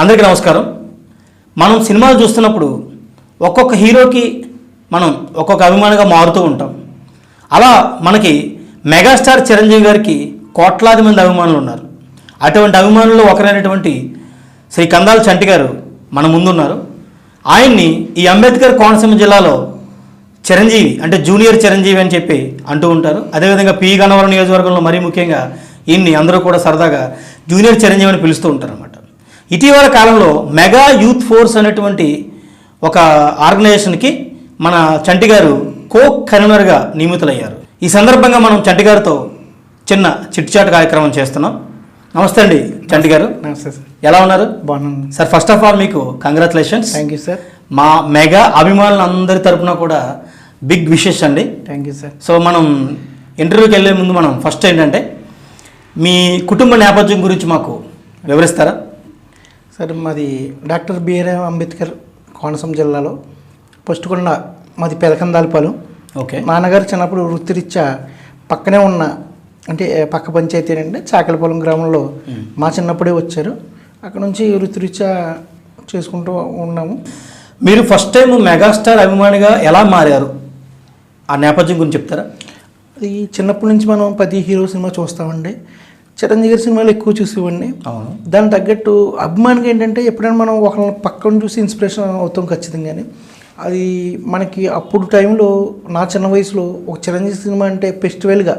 అందరికీ నమస్కారం. మనం సినిమాలు చూస్తున్నప్పుడు ఒక్కొక్క హీరోకి మనం ఒక్కొక్క అభిమానిగా మారుతూ ఉంటాం. అలా మనకి మెగాస్టార్ చిరంజీవి గారికి కోట్లాది మంది అభిమానులు ఉన్నారు. అటువంటి అభిమానుల్లో ఒకరైనటువంటి శ్రీ కందాల చంటి గారు మన ముందున్నారు. ఆయన్ని ఈ అంబేద్కర్ కోనసీమ జిల్లాలో చిరంజీవి అంటే జూనియర్ చిరంజీవి అని చెప్పి అంటూ ఉంటారు. అదేవిధంగా పి గన్నవరం నియోజకవర్గంలో మరీ ముఖ్యంగా ఈయన్ని అందరూ కూడా సరదాగా జూనియర్ చిరంజీవి అని పిలుస్తూ ఉంటారు అన్నమాట. ఇటీవల కాలంలో మెగా యూత్ ఫోర్స్ అనేటువంటి ఒక ఆర్గనైజేషన్కి మన చంటి గారు కో కన్వీనర్గా నియమితులయ్యారు. ఈ సందర్భంగా మనం చంటి గారితో చిన్న చిట్చాట్ కార్యక్రమం చేస్తున్నాం. నమస్తే అండి చంటి గారు. నమస్తే సార్. ఎలా ఉన్నారు? బాగున్నాను సార్. ఫస్ట్ ఆఫ్ ఆల్ మీకు కంగ్రాచులేషన్స్. Thank you sir. మా మెగా అభిమానులందరి తరపున కూడా బిగ్ విషెస్ అండి. Thank you sir. సో మనం ఇంటర్వ్యూకి వెళ్ళే ముందు మనం ఫస్ట్ ఏంటంటే మీ కుటుంబ నేపథ్యం గురించి మాకు వివరిస్తారా? సార్ మాది డాక్టర్ బిఆర్ అంబేద్కర్ కోనసీమ జిల్లాలో పస్తుకొండ, మాది పెదకందాలపాలెం. ఓకే. నాన్నగారు చిన్నప్పుడు వృత్తిరీత్యా పక్కనే ఉన్న అంటే పక్క పంచాయతీ అంటే చాకలపాలెం గ్రామంలో మా చిన్నప్పుడే వచ్చారు. అక్కడ నుంచి వృత్తిరీత్యా చేసుకుంటూ ఉన్నాము. మీరు ఫస్ట్ టైం మెగాస్టార్ అభిమానిగా ఎలా మారారు? ఆ నేపథ్యం గురించి చెప్తారా? అది చిన్నప్పటి నుంచి మనం 10 హీరో సినిమా చూస్తామండి. చిరంజీవి గారి సినిమాలు ఎక్కువ చూసేవాడిని. దానికి తగ్గట్టు అభిమానికి ఏంటంటే ఎప్పుడైనా మనం ఒకరిని పక్కన చూసి ఇన్స్పిరేషన్ అవుతాం ఖచ్చితంగానే. అది మనకి అప్పుడు టైంలో నా చిన్న వయసులో ఒక చిరంజీవి సినిమా అంటే ఫెస్టివల్గా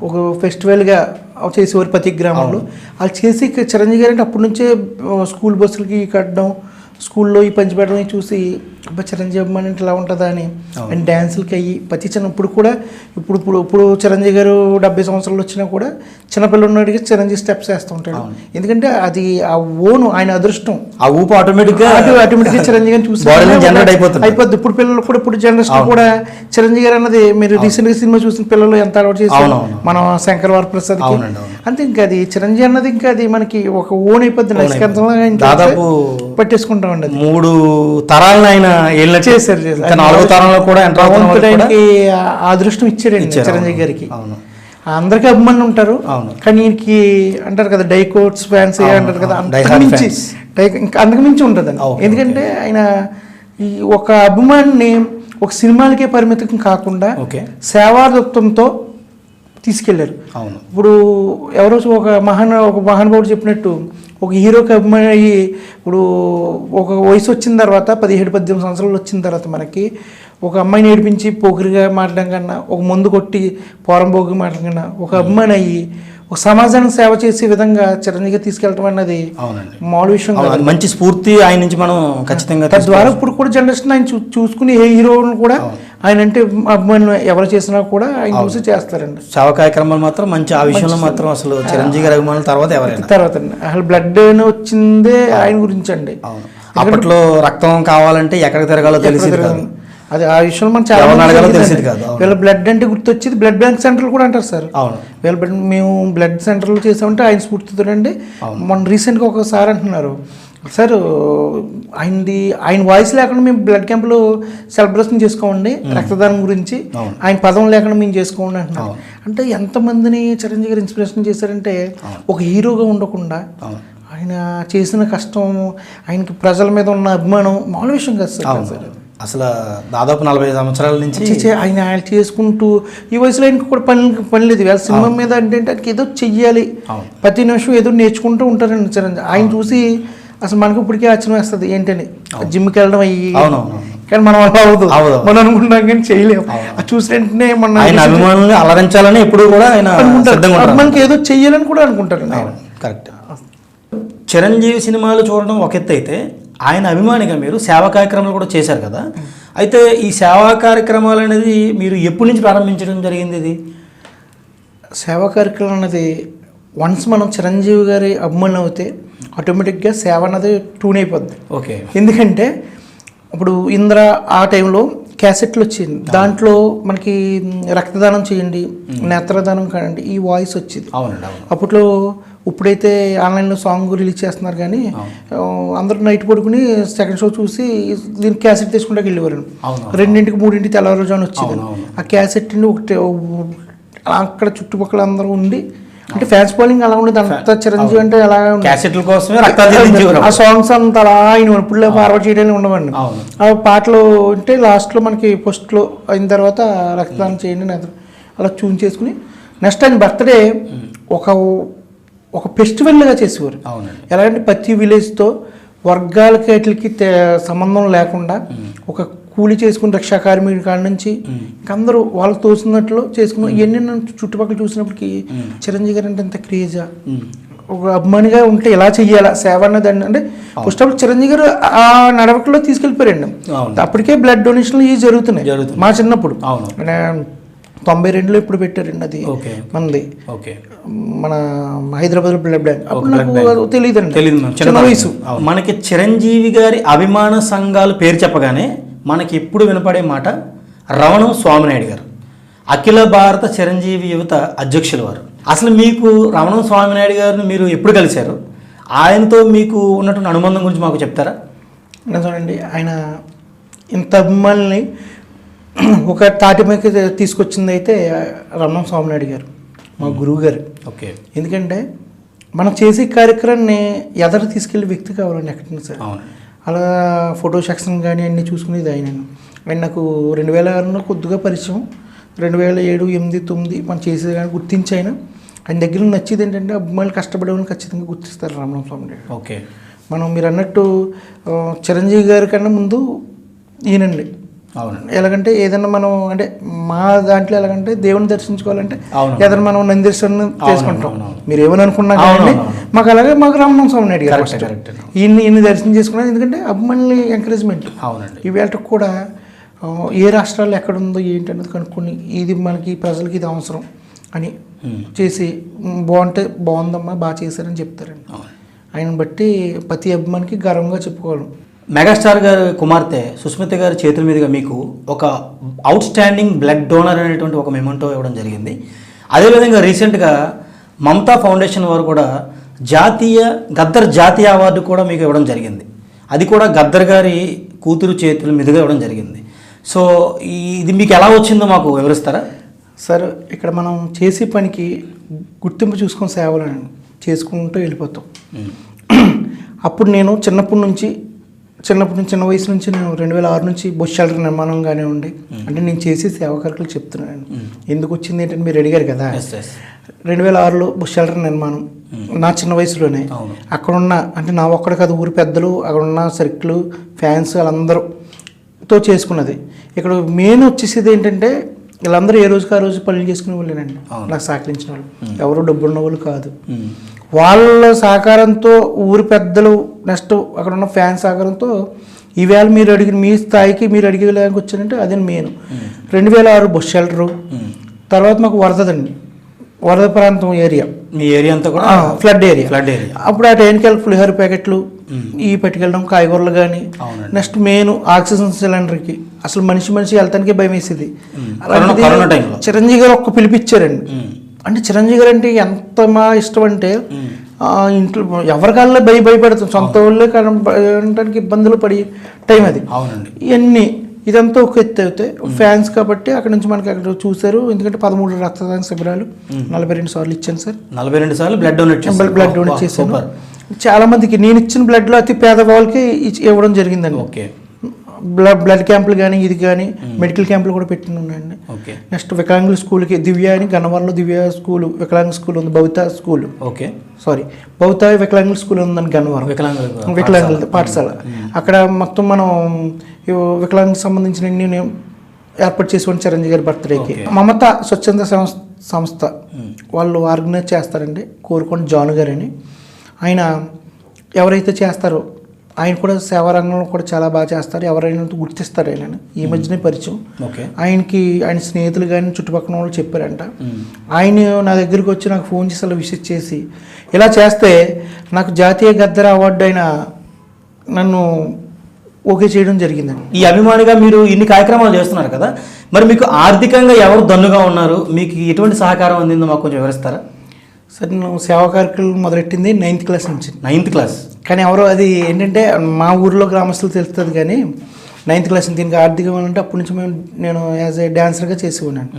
ఒక ఫెస్టివల్గా చేసేవారు ప్రతి గ్రామంలో. అది చేసి చిరంజీవి గారు అంటే అప్పటి నుంచే స్కూల్ బస్సులకి కట్టడం, స్కూల్లో ఈ పంచిపెట్టడం చూసి అబ్బా చిరంజీవి అభిమాని అంటే ఇలా ఉంటుందా అని అండ్ డ్యాన్సులకి అయ్యి ప్రతి ఇప్పుడు కూడా ఇప్పుడు చిరంజీవి గారు 70 సంవత్సరాలు వచ్చినా కూడా చిన్నపిల్లడికి చిరంజీవి స్టెప్స్ వేస్తూ ఉంటాడు. ఎందుకంటే అది ఆ ఓను ఆయన అదృష్టం, ఆ ఊపు ఆటోమేటిక్గా చిరంజీవి గారిని చూసి అయిపోద్ది. ఇప్పుడు పిల్లలు కూడా ఇప్పుడు జనరేషన్ కూడా చిరంజీవి గారు అన్నది మీరు రీసెంట్గా సినిమా చూసిన పిల్లలు ఎంత అలవాటు చేస్తారు మనం శంకర్ వరప్రసాద్ అంతే. ఇంకా అది చిరంజీవి అన్నది ఇంకా అది మనకి ఒక ఓన్ అయిపోద్ది. దాదాపు పట్టేసుకుంటాం. 3 తరాలను ఆయన చేశారు. 4వ తరంలో కూడా అదృష్టం ఇచ్చారండి చిరంజీవి గారికి. అందరికీ అభిమానులు ఉంటారు కానీ ఈయనకి అంటారు కదా డైకోట్స్ ఫ్యాన్స్ అంటారు కదా, అంతకు మించి ఉంటుంది. ఎందుకంటే ఆయన ఈ ఒక అభిమానిని ఒక సినిమాలకే పరిమితం కాకుండా సేవాదత్వంతో తీసుకెళ్లారు. ఇప్పుడు ఎవరో ఒక మహానుభావుడు చెప్పినట్టు ఒక హీరోకి అభిమాని అయ్యి ఇప్పుడు ఒక వయసు వచ్చిన తర్వాత 17-18 సంవత్సరాలు వచ్చిన తర్వాత మనకి ఒక అమ్మాయిని ఏడిపించి పోకిరిగా మాట్లాడడం కన్నా, ఒక ముందు కొట్టి పోరంబోగి మాట్లాడడం కన్నా ఒక అభిమాని అయ్యి ఒక సమాజానికి సేవ చేసే విధంగా చిరంజీవిగా తీసుకెళ్ళటం అన్నది మామూలు విషయం కాదు. మంచి స్ఫూర్తి ఆయన నుంచి మనం ఖచ్చితంగా తద్వారా ఇప్పుడు కూడా జనరేషన్ ఆయన చూసుకుని ఏ హీరోను కూడా ఆయన అంటే అభిమానులు ఎవరు చేసినా కూడా ఆయన చూసి చేస్తారండి. సేవా కార్యక్రమాలు మాత్రం మంచి. ఆ విషయంలో మాత్రం అసలు చిరంజీవి గారి అభిమానుల తర్వాత అండి అసలు బ్లడ్ వచ్చిందే ఆయన గురించి అండి. అప్పట్లో రక్తం కావాలంటే ఎక్కడికి తిరగాలో తెలిసేది కాదు. అది ఆ విషయంలో మనం చాలా తెలిసేది కాదు. వీళ్ళ బ్లడ్ అంటే గుర్తొచ్చేది బ్లడ్ బ్యాంక్ సెంటర్లు కూడా అంటారు సార్. వీళ్ళ మేము బ్లడ్ సెంటర్లు చేసామంటే ఆయన స్ఫూర్తితోనండి. మొన్న రీసెంట్గా ఒకసారి అంటున్నారు సార్ ఆయన వాయిస్ లేకుండా మేము బ్లడ్ క్యాంపులు సెలబ్రేషన్ చేసుకోండి రక్తదానం గురించి, ఆయన పదం లేకుండా మేము చేసుకోండి అంటున్నాం. అంటే ఎంతమందిని చిరంజీవి గారు ఇన్స్పిరేషన్ చేశారంటే ఒక హీరోగా ఉండకుండా ఆయన చేసిన కష్టం, ఆయనకి ప్రజల మీద ఉన్న అభిమానం మామూలు విషయం కాదు సార్. అసలు దాదాపు 40 సంవత్సరాల నుంచి ఆయన చేసుకుంటూ ఈ వయసులో ఆయనకి కూడా పని లేదు. వేళ సినిమా మీద అంటే ఆయనకి ఏదో చెయ్యాలి, ప్రతి నిమిషం ఏదో నేర్చుకుంటూ ఉంటారండి చిరంజీవి. ఆయన చూసి అసలు మనకు ఇప్పటికే ఆశ్చర్యం వేస్తుంది ఏంటని జిమ్కి వెళ్ళడం అయ్యి. కానీ మనం అలా అవ్వదు, మనం అనుకుంటాం కానీ చేయలేము. అది చూసి వెంటనే మన అభిమానులను అలరించాలని ఎప్పుడు కూడా ఆయన మనకి ఏదో చెయ్యాలని కూడా అనుకుంటారు. కరెక్ట్. చిరంజీవి సినిమాలు చూడడం ఒక ఎత్తు అయితే ఆయన అభిమానిగా మీరు సేవా కార్యక్రమాలు కూడా చేశారు కదా. అయితే ఈ సేవా కార్యక్రమాలు అనేది మీరు ఎప్పటి నుంచి ప్రారంభించడం జరిగింది? ఇది సేవా కార్యక్రమం అనేది వన్స్ మనం చిరంజీవి గారి అభిమానం అయితే ఆటోమేటిక్గా సేవ అన్నది ట్యూన్ అయిపోద్ది. ఓకే. ఎందుకంటే ఇప్పుడు ఇంద్ర ఆ టైంలో క్యాసెట్లు వచ్చింది, దాంట్లో మనకి రక్తదానం చేయండి, నేత్రదానం కానండి ఈ వాయిస్ వచ్చింది. అప్పట్లో ఇప్పుడైతే ఆన్లైన్లో సాంగ్ రిలీజ్ చేస్తున్నారు కానీ అందరూ నైట్ పడుకుని సెకండ్ షో చూసి దీనికి క్యాసెట్ తీసుకుంటే వెళ్ళేవారు. 2-3 తెల్లవారుజామున వచ్చేది. ఆ క్యాసెట్ని ఒకటి అక్కడ చుట్టుపక్కల అందరూ ఉండి అంటే ఫ్యాన్స్ ఫాలోయింగ్ అలా ఉండేది. అంత చిరంజీవి అంటే అలా క్యాసెట్ల కోసమే రక్తాలు చిందించేవారు. ఆ సాంగ్స్ అంత అలా ఆయన ఇప్పుడు ఫార్వర్డ్ చేయడానికి ఉండవండి. ఆ పాటలు అంటే లాస్ట్లో మనకి ఫస్ట్లో అయిన తర్వాత రక్తదానం చేయండి అలా చూన్ చేసుకుని నెక్స్ట్ ఆయన బర్త్డే ఒక ఫెస్టివల్గా చేసేవారు. ఎలాగంటే ప్రతి విలేజ్తో వర్గాలకి వాటికి సంబంధం లేకుండా ఒక కూలి చేసుకుని రిక్షా కార్మికుడి కాడ నుంచి అందరూ వాళ్ళకి తోసినట్లు చేసుకుని ఇవన్నీ చుట్టుపక్కల చూసినప్పటికీ చిరంజీవి గారు అంటే ఎంత క్రేజా, ఒక అభిమానిగా ఉంటే ఎలా చెయ్యాలా సేవ అన్నది అంటే ఫస్ట్ ఆఫ్ ఆల్ చిరంజీవి గారు ఆ నడవకలో తీసుకెళ్ళిపోయారండి. అప్పటికే బ్లడ్ డొనేషన్లు ఇవి జరుగుతున్నాయి మా చిన్నప్పుడు. 92లో ఇప్పుడు పెట్టారండి అది మనది, మన హైదరాబాద్లో బ్లడ్ బ్యాంక్. అప్పుడు నాకు తెలియదండి, చిన్న వయసు. మనకి చిరంజీవి గారి అభిమాన సంఘాలు పేరు చెప్పగానే మనకి ఎప్పుడు వినపడే మాట రమణం స్వామినాయుడు గారు, అఖిల భారత చిరంజీవి యువత అధ్యక్షుల వారు. అసలు మీకు రమణం స్వామినాయుడు గారిని మీరు ఎప్పుడు కలిశారు? ఆయనతో మీకు ఉన్నటువంటి అనుబంధం గురించి మాకు చెప్తారా? చూడండి, ఆయన ఇంత అభిమానుల్ని ఒక తాటి మీద తీసుకొచ్చింది అయితే రమణం స్వామినాయుడు గారు, మా గురువు గారు. ఓకే. ఎందుకంటే మనం చేసే కార్యక్రమాన్ని ఎదరు తీసుకెళ్ళే వ్యక్తి కావాలండి ఎక్కడైనా సరే. అలా ఫోటో సెక్షన్ కానీ అన్నీ చూసుకునేది ఆయన. నాకు 2006లో కొద్దిగా పరిచయం, 2007, 8, 9 మనం చేసేది కానీ గుర్తించి ఆయన దగ్గర నచ్చేది ఏంటంటే అభిమానులు కష్టపడే వాళ్ళని ఖచ్చితంగా గుర్తిస్తారు రమణ స్వామి. ఓకే. మీరు అన్నట్టు చిరంజీవి గారి కన్నా ముందు ఈయనండి. ఎలాగంటే ఏదైనా మనం అంటే మా దాంట్లో ఎలాగంటే దేవుని దర్శించుకోవాలంటే ఏదైనా మనం నందీశ్వరుని చేసుకుంటాం. మీరు ఏమని అనుకున్నా కానీ మాకు అలాగే మాకు రమణ స్వామి నాయుడు గారు ఈయన్ని దర్శనం చేసుకున్నాను. ఎందుకంటే అభిమానులు ఎంకరేజ్మెంట్. ఈవేళకి కూడా ఏ రాష్ట్రాల్లో ఎక్కడుందో ఏంటి అనేది కనుక్కొని ఇది మనకి ప్రజలకి ఇది అవసరం అని చేసి బాగుందమ్మా బాగా చేశారని చెప్తారండి. ఆయన బట్టి ప్రతి అభిమానికి గర్వంగా చెప్పుకోవాలి. మెగాస్టార్ గారి కుమార్తె సుస్మిత గారి చేతుల మీదుగా మీకు ఒక అవుట్ స్టాండింగ్ బ్లడ్ డోనర్ అనేటువంటి ఒక మెమెంటో ఇవ్వడం జరిగింది. అదేవిధంగా రీసెంట్గా మమతా ఫౌండేషన్ వారు కూడా గద్దర్ జాతీయ అవార్డు కూడా మీకు ఇవ్వడం జరిగింది. అది కూడా గద్దర్ గారి కూతురు చేతుల మీదుగా ఇవ్వడం జరిగింది. సో ఇది మీకు ఎలా వచ్చిందో మాకు వివరిస్తారా? సార్, ఇక్కడ మనం చేసే పనికి గుర్తింపు చూసుకొని సేవలను చేసుకుంటూ వెళ్ళిపోతాం. అప్పుడు నేను చిన్న వయసు నుంచి నేను 2006 నుంచి బస్ షెల్టర్ నిర్మాణం కానివ్వండి, అంటే నేను చేసే సేవా కార్యక్రమాలు చెప్తున్నాను. ఎందుకు వచ్చింది ఏంటంటే మీరు అడిగారు కదా, 2006లో బస్ షెల్టర్ నిర్మాణం నా చిన్న వయసులోనే అక్కడున్న అంటే నా ఒక్కడ కాదు ఊరి పెద్దలు అక్కడున్న సర్కిల్ ఫ్యాన్స్ వాళ్ళందరూతో చేసుకున్నది. ఇక్కడ మెయిన్ వచ్చేసేది ఏంటంటే వీళ్ళందరూ ఏ రోజుకి ఆ రోజు పనులు చేసుకునే వాళ్ళేనండి. నాకు సహకరించిన వాళ్ళు ఎవరు డబ్బున్న వాళ్ళు కాదు. వాళ్ళ సహకారంతో ఊరి పెద్దలు నెక్స్ట్ అక్కడ ఉన్న ఫ్యాన్స్ సహకారంతో ఈవేళ మీరు అడిగిన మీ స్థాయికి మీరు అడిగేలాగా వచ్చారంటే అదే మెయిన్. 2006 బస్ షెల్టరు, తర్వాత మాకు వరద ప్రాంతం ఏరియా, మీ ఏరియా అంతా కూడా ఫ్లడ్ ఏరియా. అప్పుడు ఆ టైంకి పులిహోర ప్యాకెట్లు ఈ పట్టుకెళ్ళడం, కాయగూరలు కానీ నెక్స్ట్ మెయిన్ ఆక్సిజన్ సిలిండర్కి అసలు మనిషి వెళ్ళటానికి భయం వేసేది. చిరంజీవి గారు ఒక్క పిలిపిచ్చారండి. అంటే చిరంజీవి గారు అంటే ఎంత మా ఇష్టం అంటే ఇంట్లో ఎవరికాళ్ళలో భయపడుతుంది, సొంత వాళ్ళే కనడానికి ఇబ్బందులు పడి టైం అది. ఇవన్నీ ఇదంతా ఒక ఎత్తు అవుతాయి ఫ్యాన్స్ కాబట్టి అక్కడ నుంచి మనకి అక్కడ చూశారు. ఎందుకంటే 13 రక్తదాన శిబిరాలు 42 సార్లు ఇచ్చాను సార్. 42 సార్లు బ్లడ్ డొనేట్ చేశాను. చాలా మందికి నేను ఇచ్చిన బ్లడ్లో అతి పేద వాళ్ళకి ఇవ్వడం జరిగిందండి. ఓకే. బ్లడ్ క్యాంపులు కానీ ఇది కానీ మెడికల్ క్యాంపులు కూడా పెట్టిన ఉన్నాయండి. నెక్స్ట్ వికలాంగుల స్కూల్కి దివ్య అని గన్నవరంలో దివ్య స్కూల్ వికలాంగ స్కూల్ ఉంది, భవిత స్కూల్. భవిత వికలాంగుల స్కూల్ ఉందని గన్నవరం, వికలాంగుల పాఠశాల. అక్కడ మొత్తం మనం వికలాంగులకు సంబంధించిన ఏర్పాటు చేసుకోండి. చిరంజీవి గారి బర్త్డేకి మమత స్వచ్ఛంద సంస్థ వాళ్ళు ఆర్గనైజ్ చేస్తారండి. కోరుకోండి జాను గారు అని ఆయన ఎవరైతే చేస్తారో ఆయన కూడా సేవా రంగంలో కూడా చాలా బాగా చేస్తారు. ఎవరైనా గుర్తిస్తారు ఆయన. ఈ మధ్యనే పరిచయం ఆయన స్నేహితులు కానీ చుట్టుపక్కల వాళ్ళు చెప్పారంట. ఆయన నా దగ్గరికి వచ్చి నాకు ఫోన్ చేసి అలా విజిట్ చేసి ఇలా చేస్తే నాకు జాతీయ గద్దర్ అవార్డు అయిన నన్ను ఓకే చేయడం జరిగిందండి. ఈ అభిమానిగా మీరు ఇన్ని కార్యక్రమాలు చేస్తున్నారు కదా, మరి మీకు ఆర్థికంగా ఎవరు దన్నుగా ఉన్నారు, మీకు ఎటువంటి సహకారం అందిందో మాకు కొంచెం వివరిస్తారా? సార్, నేను సేవా కార్యక్రమం మొదలెట్టింది 9th క్లాస్ నుంచి. 9th class. కానీ ఎవరో అది ఏంటంటే మా ఊర్లో గ్రామస్తులు తెలుస్తుంది కానీ 9th క్లాస్ దీనికి ఆర్థికం అంటే అప్పటి నుంచి నేను యాజ్ ఏ డ్యాన్సర్గా చేసి ఉన్నాను.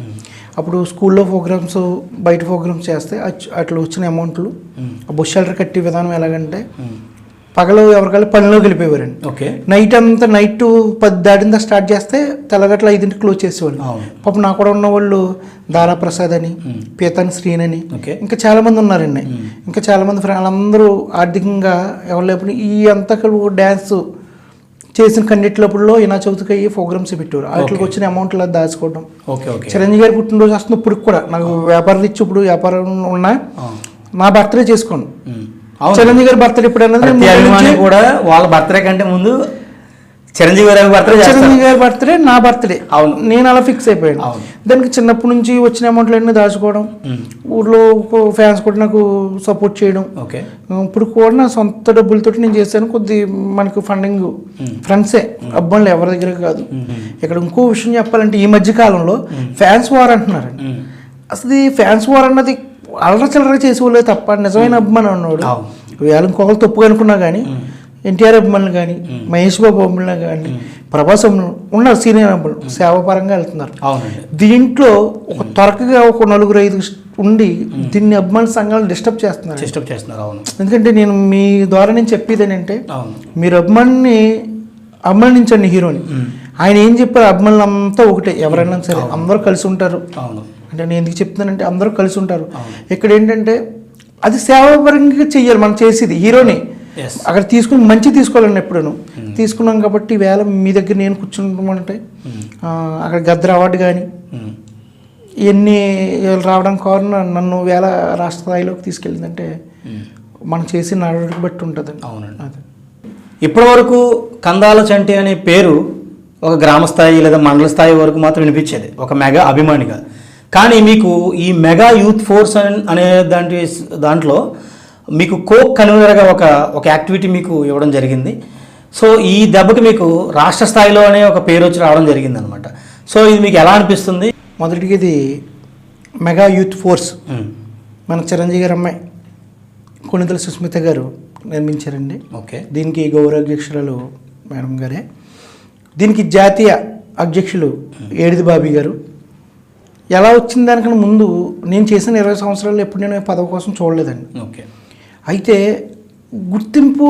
అప్పుడు స్కూల్లో ప్రోగ్రామ్స్ బయట ప్రోగ్రామ్స్ చేస్తే అట్లా వచ్చిన అమౌంట్లు బస్ షెల్టర్ కట్టే విధానం ఎలాగంటే పగలు ఎవరికల్లా పనిలోకి వెళ్ళిపోయేవారండి. ఓకే. నైట్ 10 దాటిందా స్టార్ట్ చేస్తే తెల్లగట్ల 5ంటికి క్లోజ్ చేసేవాళ్ళు. పాపం నా కూడా ఉన్న వాళ్ళు దారాప్రసాద్ అని, పీతాన్ శ్రీన్ అని, ఇంకా చాలామంది ఉన్నారండి. ఇంకా చాలామంది వాళ్ళందరూ ఆర్థికంగా ఎవరు లేకపోతే ఈ అంతా డ్యాన్స్ చేసిన కన్నిటిలోపుల్లో ఈనా చవితికి అయ్యి ప్రోగ్రామ్స్ పెట్టారు. వాటికి వచ్చిన అమౌంట్ ఇలా దాచుకోవడం. చిరంజీవి గారి పుట్టినరోజు వస్తుంది. ఇప్పుడు కూడా నాకు వ్యాపారం ఇచ్చి ఇప్పుడు వ్యాపారం ఉన్నా నా బర్త్డే చేసుకోండి. చిరంజీవి గారి బర్త్డే ఇప్పుడు అన్నది కూడా వాళ్ళ బర్త్డే కంటే ముందు చిరంజీవి గారి బర్త్డే నా బర్త్డే. అవును, నేను అలా ఫిక్స్ అయిపోయాను. దానికి చిన్నప్పటి నుంచి వచ్చిన అమౌంట్లు అన్నీ దాచుకోవడం, ఊర్లో ఫ్యాన్స్ కూడా నాకు సపోర్ట్ చేయడం. ఇప్పుడు కూడా నా సొంత డబ్బులతో నేను చేశాను. కొద్ది మనకు ఫండింగ్ ఫ్రెండ్సే, అబ్బాయిలు ఎవరి దగ్గర కాదు. ఇక్కడ ఇంకో విషయం చెప్పాలంటే ఈ మధ్య కాలంలో ఫ్యాన్స్ వార్ అంటున్నారండి. అసలు ఈ ఫ్యాన్స్ వార్ అన్నది అల్లర చిల్లర చేసేవాళ్ళే తప్ప నిజమైన అభిమానం అన్నాడు వేళ ఇంకొకరు తప్పుగా అనుకున్నా కానీ ఎన్టీఆర్ అభిమానులు కానీ, మహేష్ బాబు అభిమానులు కానీ, ప్రభాస్ ఉన్నారు సీనియర్ అభిమానులు సేవాపరంగా వెళ్తున్నారు. దీంట్లో ఒక త్వరగా ఒక 4-5 ఉండి దీన్ని అభిమాన సంఘాలు డిస్టర్బ్ చేస్తున్నారు. ఎందుకంటే మీ ద్వారా నేను చెప్పేది ఏంటంటే మీరు అభిమానించండి హీరోని. ఆయన ఏం చెప్పారు, అభిమానులు అంతా ఒకటే, ఎవరైనా సరే అందరూ కలిసి ఉంటారు. అంటే నేను ఎందుకు చెప్తున్నానంటే అందరూ కలిసి ఉంటారు. ఇక్కడ ఏంటంటే అది సేవాపరంగా చెయ్యాలి. మనం చేసేది హీరోని అక్కడ తీసుకుని మంచి తీసుకోవాలని ఎప్పుడూ తీసుకున్నాం. కాబట్టి వేళ మీ దగ్గర నేను కూర్చుంటామంటే అక్కడ గద్దర్ అవార్డు కానీ ఇవన్నీ రావడానికి కారణం నన్ను వేళ రాష్ట్ర స్థాయిలోకి తీసుకెళ్ళిందంటే మనం చేసిన నడవడికి బట్టి ఉంటుందండి. అవునండి. అదే ఇప్పటి వరకు కందాల చంటి అనే పేరు ఒక గ్రామ స్థాయి లేదా మండల స్థాయి వరకు మాత్రం వినిపించేది ఒక మెగా అభిమానిగా. కానీ మీకు ఈ మెగా యూత్ ఫోర్స్ అనే దాంట్లో మీకు కోక్ కన్వీనర్గా ఒక యాక్టివిటీ మీకు ఇవ్వడం జరిగింది. సో ఈ దెబ్బకి మీకు రాష్ట్ర స్థాయిలో అనే ఒక పేరు వచ్చి రావడం జరిగింది అనమాట. సో ఇది మీకు ఎలా అనిపిస్తుంది? మొదటికి ఇది మెగా యూత్ ఫోర్స్ మన చిరంజీవి గారి అమ్మాయి కొణిదెల సుస్మిత గారు నిర్మించారండి. ఓకే. దీనికి గౌరవ అధ్యక్షురాలు మేడం గారే. దీనికి జాతీయ అధ్యక్షులు ఏడిది బాబీ గారు. ఎలా వచ్చింది దానికన్నా ముందు నేను చేసిన 20 సంవత్సరాలు ఎప్పుడు నేను పదవి కోసం చూడలేదండి. ఓకే. అయితే గుర్తింపు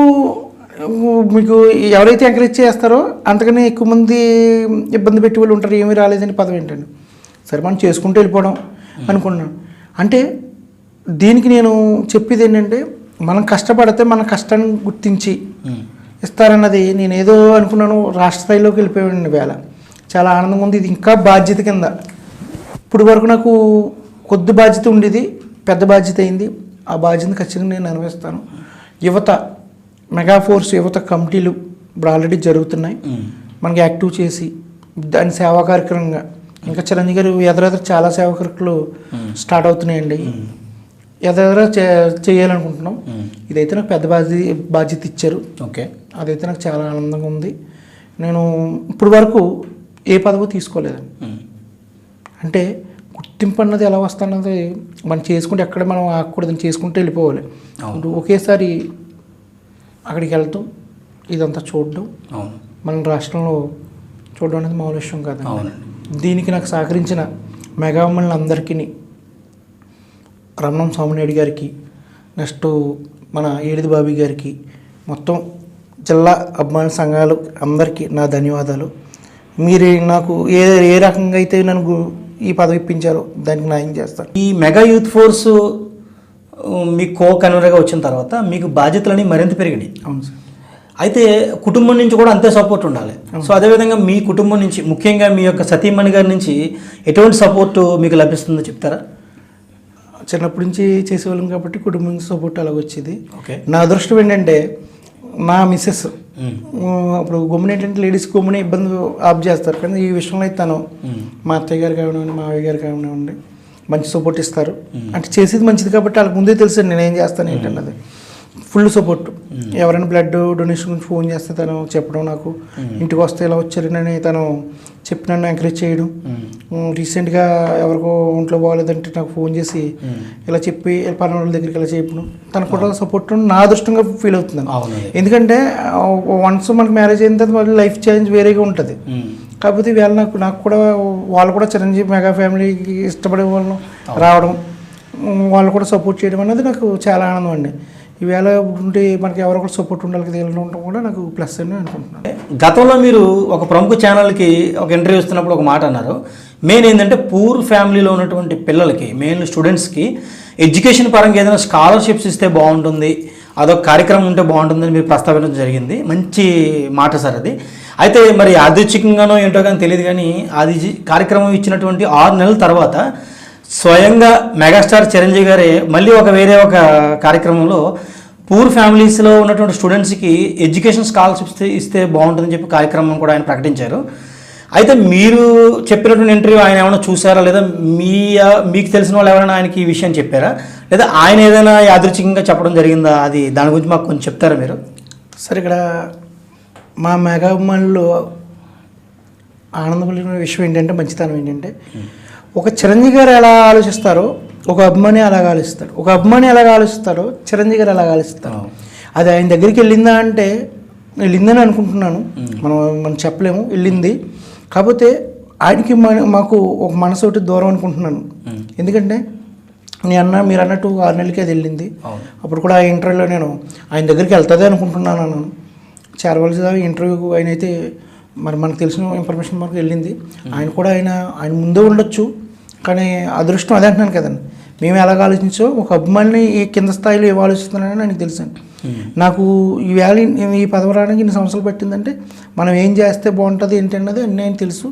మీకు ఎవరైతే ఎంకరేజ్ చేస్తారో అంతకనే ఎక్కువ మంది ఇబ్బంది పెట్టి వాళ్ళు ఉంటారు. ఏమీ రాలేదని పదవి ఏంటండి, సరే మనం చేసుకుంటూ వెళ్ళిపోవడం అనుకున్నాను. అంటే దీనికి నేను చెప్పేది ఏంటంటే మనం కష్టపడితే మన కష్టాన్ని గుర్తించి ఇస్తారన్నది నేను ఏదో అనుకున్నాను. రాష్ట్ర స్థాయిలోకి వెళ్ళిపోయాను. వేళ చాలా ఆనందంగా ఉంది. ఇది ఇంకా బాధ్యత కింద. ఇప్పుడు వరకు నాకు కొద్ది బాధ్యత ఉండేది, పెద్ద బాధ్యత అయింది. ఆ బాధ్యతను ఖచ్చితంగా నేను నెరవేరుస్తాను. యువత మెగా ఫోర్స్ యువత కమిటీలు ఇప్పుడు ఆల్రెడీ జరుగుతున్నాయి. మనకి యాక్టివ్ చేసి దాని సేవా కార్యక్రమంగా ఇంకా చిరంజీవి గారు ఎదురెదురు చాలా సేవా కార్యక్రమాలు స్టార్ట్ అవుతున్నాయండి. ఎదురెదురు చేయాలనుకుంటున్నాం. ఇదైతే నాకు పెద్ద బాధ్యత ఇచ్చారు. ఓకే. అదైతే నాకు చాలా ఆనందంగా ఉంది. నేను ఇప్పుడు వరకు ఏ పదవి తీసుకోలేదండి. అంటే గుర్తింపు అన్నది ఎలా వస్తున్నది మనం చేసుకుంటే ఎక్కడ మనం ఆగకూడదని చేసుకుంటూ వెళ్ళిపోవాలి. ఒకేసారి అక్కడికి వెళ్తాం, ఇదంతా చూడడం, మన రాష్ట్రంలో చూడడం అనేది మామూలు విషయం కాదు. దీనికి నాకు సహకరించిన మెగామణులు అందరికీ, రమణం సోమనాయుడు గారికి, నెక్స్ట్ మన ఏడిది బాబీ గారికి, మొత్తం జిల్లా అభిమాన సంఘాలు అందరికీ నా ధన్యవాదాలు. మీరు నాకు ఏ రకంగా అయితే నన్ను ఈ పదవి ఇప్పించారో దానికి న్యాయం చేస్తాను. ఈ మెగా యూత్ ఫోర్స్ మీకు కో కన్వీనర్గా వచ్చిన తర్వాత మీకు బాధ్యతలని మరింత పెరిగినాయి. అవును సార్. అయితే కుటుంబం నుంచి కూడా అంతే సపోర్ట్ ఉండాలి. సో అదేవిధంగా మీ కుటుంబం నుంచి ముఖ్యంగా మీ యొక్క సతీమణి గారి నుంచి ఎటువంటి సపోర్టు మీకు లభిస్తుందో చెప్తారా? చిన్నప్పటి నుంచి చేసేవాళ్ళం కాబట్టి కుటుంబం నుంచి సపోర్ట్ అలాగ వచ్చేది. ఓకే. నా అదృష్టం ఏంటంటే మా మిస్సెస్ అప్పుడు గమ్మున ఏంటంటే లేడీస్ గమ్మున ఇబ్బంది ఆఫ్ చేస్తారు, కానీ ఈ విషయంలో అయితే తను మా అత్తయ్య గారు కానివ్వండి, మా అయ్య గారు కానివ్వండి మంచి సపోర్ట్ ఇస్తారు. అంటే చేసేది మంచిది కాబట్టి వాళ్ళకి ముందే తెలుసు నేను ఏం చేస్తాను ఏంటన్నది. Full support. ఎవరైనా బ్లడ్ డొనేషన్ గురించి ఫోన్ చేస్తే తను చెప్పడం, నాకు ఇంటికి వస్తే ఇలా వచ్చారని తను చెప్పి నన్ను ఎంకరేజ్ చేయడం. రీసెంట్గా ఎవరికో ఒంట్లో బాగోలేదంటే నాకు ఫోన్ చేసి ఇలా చెప్పి పలానా వాళ్ళ దగ్గరికి ఇలా చెప్పడం, తనకు కూడా సపోర్ట్ నా అదృష్టంగా ఫీల్ అవుతున్నాను. ఎందుకంటే వన్స్ మనకు మ్యారేజ్ అయిన తర్వాత మళ్ళీ లైఫ్ చేంజ్ వేరేగా ఉంటుంది. కాకపోతే వీళ్ళ నాకు కూడా వాళ్ళు కూడా చిరంజీవి మెగా ఫ్యామిలీకి ఇష్టపడే వాళ్ళు రావడం, వాళ్ళు కూడా సపోర్ట్ చేయడం అనేది నాకు చాలా ఆనందం అండి. ఈవేళ ఉంటే మనకి ఎవరో ఒకటి సపోర్ట్ ఉండాలి కదా, ఉండటం కూడా నాకు ప్లస్ అని అనుకుంటున్నాను. గతంలో మీరు ఒక ప్రముఖ ఛానల్కి ఒక ఇంటర్వ్యూ ఇస్తున్నప్పుడు ఒక మాట అన్నారు, మెయిన్ ఏంటంటే పూర్ ఫ్యామిలీలో ఉన్నటువంటి పిల్లలకి, మెయిన్ స్టూడెంట్స్కి ఎడ్యుకేషన్ పరంగా ఏదైనా స్కాలర్షిప్స్ ఇస్తే బాగుంటుంది, అదొక కార్యక్రమం ఉంటే బాగుంటుందని మీరు ప్రస్తావించడం జరిగింది. మంచి మాట సార్ అది. అయితే మరి యాదృచ్ఛికంగానో ఏంటో కానీ తెలియదు, కానీ అది కార్యక్రమం ఇచ్చినటువంటి 6 నెలల తర్వాత స్వయంగా మెగాస్టార్ చిరంజీవి గారే మళ్ళీ వేరే ఒక కార్యక్రమంలో పూర్ ఫ్యామిలీస్లో ఉన్నటువంటి స్టూడెంట్స్కి ఎడ్యుకేషన్ స్కాలర్షిప్స్ ఇస్తే బాగుంటుందని చెప్పి కార్యక్రమం కూడా ఆయన ప్రకటించారు. అయితే మీరు చెప్పినటువంటి ఇంటర్వ్యూ ఆయన ఏమైనా చూసారా, లేదా మీకు తెలిసిన వాళ్ళు ఎవరైనా ఆయనకి ఈ విషయం చెప్పారా, లేదా ఆయన ఏదైనా యాదృచ్ఛికంగా చెప్పడం జరిగిందా? అది దాని గురించి మాకు కొంచెం చెప్తారా మీరు? సరే, ఇక్కడ మా మెగా అభిమానులు ఆనందపడిన విషయం ఏంటంటే, మంచితనం ఏంటంటే, ఒక చిరంజీవి గారు ఎలా ఆలోచిస్తారో ఒక అభిమాని అలాగ ఆలోచిస్తాడు, ఒక అభిమాని ఎలాగ ఆలోచిస్తాడో చిరంజీవి గారు అలాగ ఆలోచిస్తారు. అది ఆయన దగ్గరికి వెళ్ళిందా అంటే వెళ్ళిందని అనుకుంటున్నాను, మనం చెప్పలేము, వెళ్ళింది. కాకపోతే ఆయనకి మాకు ఒక మనసు ఒకటి దూరం అనుకుంటున్నాను. ఎందుకంటే మీరు అన్నట్టు 6 నెలలకి అది వెళ్ళింది. అప్పుడు కూడా ఆ ఇంటర్వ్యూలో నేను ఆయన దగ్గరికి వెళ్తుంది అనుకుంటున్నాను అన్నాను. చేరవలసిన ఇంటర్వ్యూకు ఆయన అయితే మరి మనకు తెలిసిన ఇన్ఫర్మేషన్ మనకు వెళ్ళింది. ఆయన కూడా ఆయన ముందే ఉండొచ్చు, కానీ అదృష్టం అదే అంటున్నాను కదండి. మేము ఎలాగ ఆలోచించో ఒక అభిమానిని ఈ కింద స్థాయిలో ఏం ఆలోచిస్తున్నానని ఆయనకు తెలుసండి. నాకు ఈవేళ ఈ పదవి రావడానికి ఇన్ని సంవత్సరాలు పట్టిందంటే మనం ఏం చేస్తే బాగుంటుంది ఏంటి అన్నది అన్నీ ఆయన తెలుసు.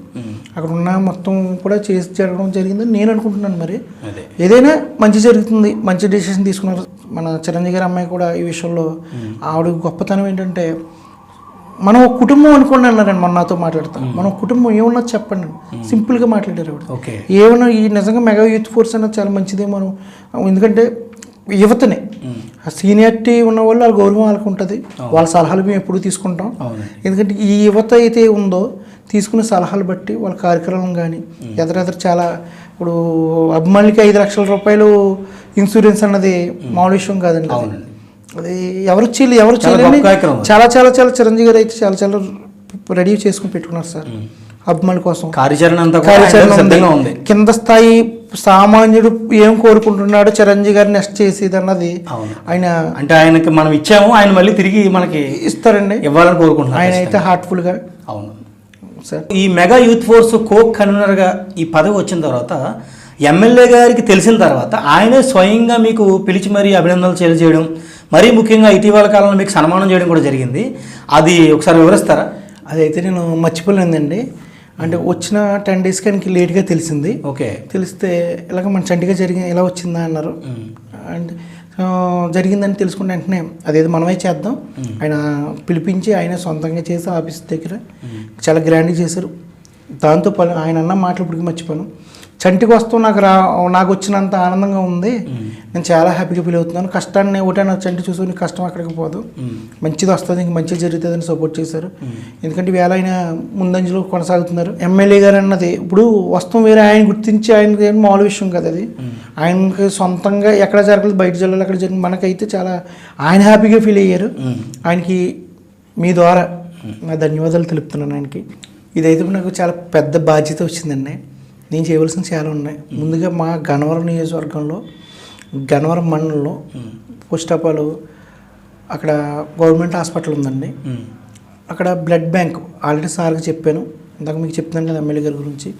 అక్కడ ఉన్న మొత్తం కూడా చేసి జరగడం జరిగిందని నేను అనుకుంటున్నాను. మరి ఏదైనా మంచి జరుగుతుంది, మంచి డెసిషన్ తీసుకున్నారు మన చిరంజీవి గారి అమ్మాయి కూడా. ఈ విషయంలో ఆవిడ గొప్పతనం ఏంటంటే, మనం ఒక కుటుంబం అనుకోండి అన్నారండి మొన్న నాతో మాట్లాడతాం. మనం కుటుంబం ఏమన్నా చెప్పండి, సింపుల్గా మాట్లాడారు ఆవిడ. ఏమన్నా ఈ నిజంగా మెగా యూత్ ఫోర్స్ అన్నది చాలా మంచిదే. మనం ఎందుకంటే యువతనే సీనియారిటీ ఉన్న వాళ్ళు వాళ్ళ గౌరవం వాళ్ళకు ఉంటుంది, వాళ్ళ సలహాలు మేము ఎప్పుడు తీసుకుంటాం. ఎందుకంటే ఈ యువత అయితే ఉందో తీసుకునే సలహాలు బట్టి వాళ్ళ కార్యక్రమం కానీ ఎదురెదురు చాలా, ఇప్పుడు అభిమానులకి 5 లక్షల రూపాయలు ఇన్సూరెన్స్ అన్నది మామూలు విషయం కాదండి. అది ఎవరు చేయలేని చాలా చాలా చాలా చిరంజీవి గారు అయితే చాలా చాలా రెడీ చేసుకుని పెట్టుకున్నారు సార్ అభిమానుల కోసం. కార్యాచరణ ఉంది. కింద స్థాయి సామాన్యుడు ఏం కోరుకుంటున్నాడో చిరంజీవి గారు నెక్స్ట్ చేసేది అన్నది ఆయన, అంటే ఆయనకి మనం ఇచ్చాము, ఆయన మళ్ళీ తిరిగి మనకి ఇస్తారండి, ఇవ్వాలని కోరుకుంటున్నాను. ఆయన అయితే హార్ట్ఫుల్గా. అవును సార్. ఈ మెగా యూత్ ఫోర్స్ కన్వీనర్గా ఈ పదవి వచ్చిన తర్వాత, ఎమ్మెల్యే గారికి తెలిసిన తర్వాత ఆయనే స్వయంగా మీకు పిలిచి మరీ అభినందనలు తెలియజేయడం, మరీ ముఖ్యంగా ఇటీవల కాలంలో మీకు సన్మానం చేయడం కూడా జరిగింది. అది ఒకసారి వివరిస్తారా? అదైతే నేను మర్చిపోలేదండి. అంటే వచ్చిన 10 డేస్కి ఆయనకి లేట్గా తెలిసింది. తెలిస్తే ఇలాగ మన చంటిగా ఇలా వచ్చిందా అన్నారు. అండ్ జరిగిందని తెలుసుకున్న వెంటనే అదేదో మనమే చేద్దాం, ఆయన పిలిపించి ఆయన సొంతంగా చేసి ఆఫీస్ దగ్గర చాలా గ్రాండ్గా చేశారు. దాంతో ఆయన అన్న మాటలు ఇప్పటికి మర్చిపోయాను. చంటికి వస్తూ నాకు వచ్చినంత ఆనందంగా ఉంది, నేను చాలా హ్యాపీగా ఫీల్ అవుతున్నాను. కష్టాన్ని ఒకటే నాకు చంటి చూసుకుని కష్టం అక్కడికి పోదు, మంచిది వస్తుంది, ఇంక మంచిగా జరుగుతుందని సపోర్ట్ చేశారు. ఎందుకంటే వేళ ఆయన ముందంజలో కొనసాగుతున్నారు. ఎమ్మెల్యే గారు అన్నది ఇప్పుడు వస్తాం వేరే, ఆయన గుర్తించి ఆయనకి మామూలు విషయం కదా అది. ఆయనకి సొంతంగా ఎక్కడ జరగలేదు, బయట జిల్లాలో ఎక్కడ జరిగింది, మనకైతే చాలా ఆయన హ్యాపీగా ఫీల్ అయ్యారు. ఆయనకి మీ ద్వారా నా ధన్యవాదాలు తెలుపుతున్నాను ఆయనకి. ఇదైతే నాకు చాలా పెద్ద బాధ్యత వచ్చిందండి. నేను చేయవలసిన చాలా ఉన్నాయి. ముందుగా మా గన్నవరం నియోజకవర్గంలో గన్నవరం మండలంలో పోస్టాపాలు అక్కడ గవర్నమెంట్ హాస్పిటల్ ఉందండి. అక్కడ బ్లడ్ బ్యాంక్ ఆల్రెడీ సార్కి చెప్పాను, ఇందాక మీకు చెప్తున్నాను కదా ఎమ్మెల్యే గారి గురించి.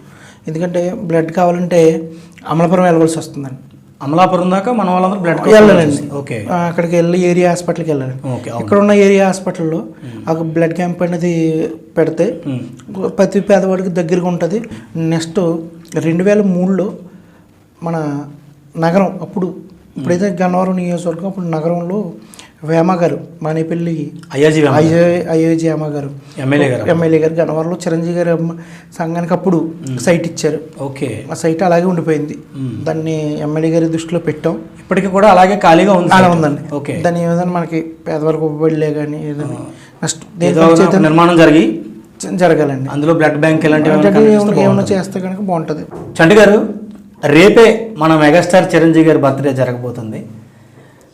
ఎందుకంటే బ్లడ్ కావాలంటే అమలాపురం వెళ్ళవలసి వస్తుందండి. అమలాపురం దాకా మన వాళ్ళందరూ బ్లడ్ వెళ్ళాలండి. అక్కడికి వెళ్ళి ఏరియా హాస్పిటల్కి వెళ్ళాలండి. ఇక్కడ ఉన్న ఏరియా హాస్పిటల్లో ఆ బ్లడ్ క్యాంప్ అనేది పెడితే ప్రతి పేదవాడికి దగ్గరగా ఉంటుంది. నెక్స్ట్ 2003లో మన నగరం, ఇప్పుడైతే గన్నవరం నియోజకవర్గం, అప్పుడు నగరంలో వేమ గారు మానేపల్లి అయ్యాజీ అయోజీ వేమ గారు ఎమ్మెల్యే గారు గన్నవరంలో చిరంజీవి గారు సంఘానికి అప్పుడు సైట్ ఇచ్చారు. ఓకే, ఆ సైట్ అలాగే ఉండిపోయింది. దాన్ని ఎమ్మెల్యే గారి దృష్టిలో పెట్టాం. ఇప్పటికీ కూడా అలాగే ఖాళీగా ఉంది. అలా ఉందండి. ఓకే, దాని ఏదైనా మనకి పేదవాళ్ళకి ఉపయోగపడలే కానీ ఏదైనా నిర్మాణం జరగాలండి. అందులో బ్లడ్ బ్యాంక్ ఏమైనా చేస్తే కనుక బాగుంటుంది. చంటి గారు, రేపే మన మెగాస్టార్ చిరంజీవి గారి బర్త్డే జరగబోతుంది.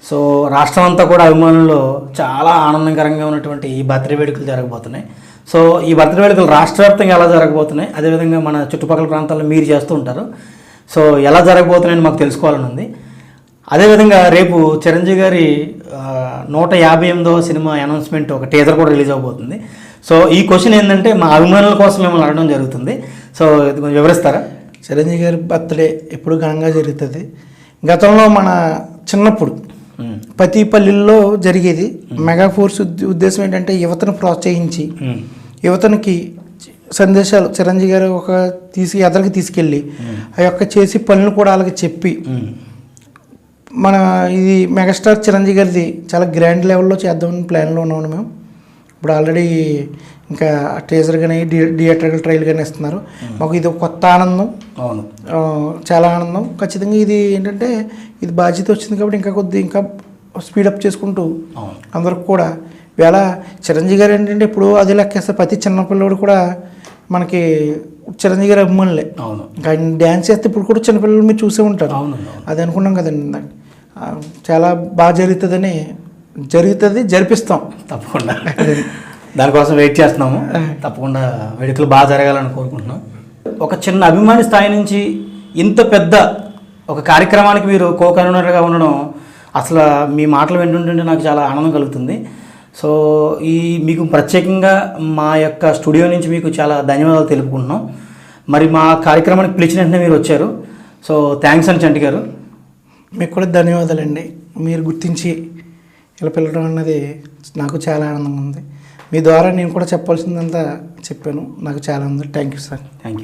సో రాష్ట్రం అంతా కూడా అభిమానుల్లో చాలా ఆనందకరంగా ఉన్నటువంటి ఈ బర్త్డే వేడుకలు జరగబోతున్నాయి. సో ఈ బర్త్డే వేడుకలు రాష్ట్ర వ్యాప్తంగా ఎలా జరగబోతున్నాయి, అదేవిధంగా మన చుట్టుపక్కల ప్రాంతాల్లో మీరు చేస్తూ ఉంటారు. సో ఎలా జరగబోతున్నాయని మాకు తెలుసుకోవాలని ఉంది. అదేవిధంగా రేపు చిరంజీవి గారి 158వ సినిమా అనౌన్స్మెంట్ ఒక టీజర్ కూడా రిలీజ్ అవబోతుంది. సో ఈ క్వశ్చన్ ఏంటంటే మా అభిమానుల కోసం మిమ్మల్ని అడగడం జరుగుతుంది. సో ఇది కొంచెం వివరిస్తారా? చిరంజీవి గారి బర్త్డే ఎప్పుడు ఘనంగా జరుగుతుంది. గతంలో మన చిన్నప్పుడు ప్రతి పల్లెల్లో జరిగేది. మెగా ఫోర్స్ ఉద్దేశం ఏంటంటే యువతను ప్రోత్సహించి యువతనికి సందేశాలు చిరంజీవి గారు ఎదరికి తీసుకెళ్ళి ఆ యొక్క చేసి పనులు కూడా వాళ్ళకి చెప్పి మన ఇది మెగాస్టార్ చిరంజీవి గారిది చాలా గ్రాండ్ లెవెల్లో చేద్దామని ప్లాన్లో ఉన్నాము మేము. ఇప్పుడు ఆల్రెడీ ఇంకా టీజర్ కానీ థియేటర్కల్ ట్రైల్ కానీ ఇస్తున్నారు. మాకు ఇది ఒక కొత్త ఆనందం. అవును, చాలా ఆనందం. ఖచ్చితంగా ఇది ఏంటంటే ఇది బాధ్యత వచ్చింది కాబట్టి ఇంకా స్పీడప్ చేసుకుంటూ అందరికి కూడా వేళ చిరంజీవి గారు ఏంటంటే ఇప్పుడు అది లెక్కేస్తే ప్రతి చిన్నపిల్లడు కూడా మనకి చిరంజీవి గారి అభిమానులే. ఆయన డ్యాన్స్ చేస్తే ఇప్పుడు కూడా చిన్నపిల్లలు మీరు చూసే ఉంటారు. అది అనుకున్నాం కదండి. చాలా బాగా జరుగుతుంది, జరిపిస్తాం తప్పకుండా. దానికోసం వెయిట్ చేస్తున్నాము. తప్పకుండా వేడుకలు బాగా జరగాలని కోరుకుంటున్నాం. ఒక చిన్న అభిమాని స్థాయి నుంచి ఇంత పెద్ద ఒక కార్యక్రమానికి మీరు కో-కన్వీనర్గా ఉండడం, అసలు మీ మాటలు వింటుంటే నాకు చాలా ఆనందం కలుగుతుంది. సో మీకు ప్రత్యేకంగా మా యొక్క స్టూడియో నుంచి మీకు చాలా ధన్యవాదాలు తెలుపుకుంటున్నాం. మరి మా కార్యక్రమానికి పిలిచిన వెంటనే మీరు వచ్చారు. సో థ్యాంక్స్ అండి చంటి గారు. మీకు కూడా ధన్యవాదాలండి. మీరు గుర్తించి ఇలా పిలవడం అన్నది నాకు చాలా ఆనందంగా ఉంది. మీ ద్వారా నేను కూడా చెప్పాల్సిందంతా చెప్పాను. నాకు చాలా ఉంది. Thank you sir. Thank you.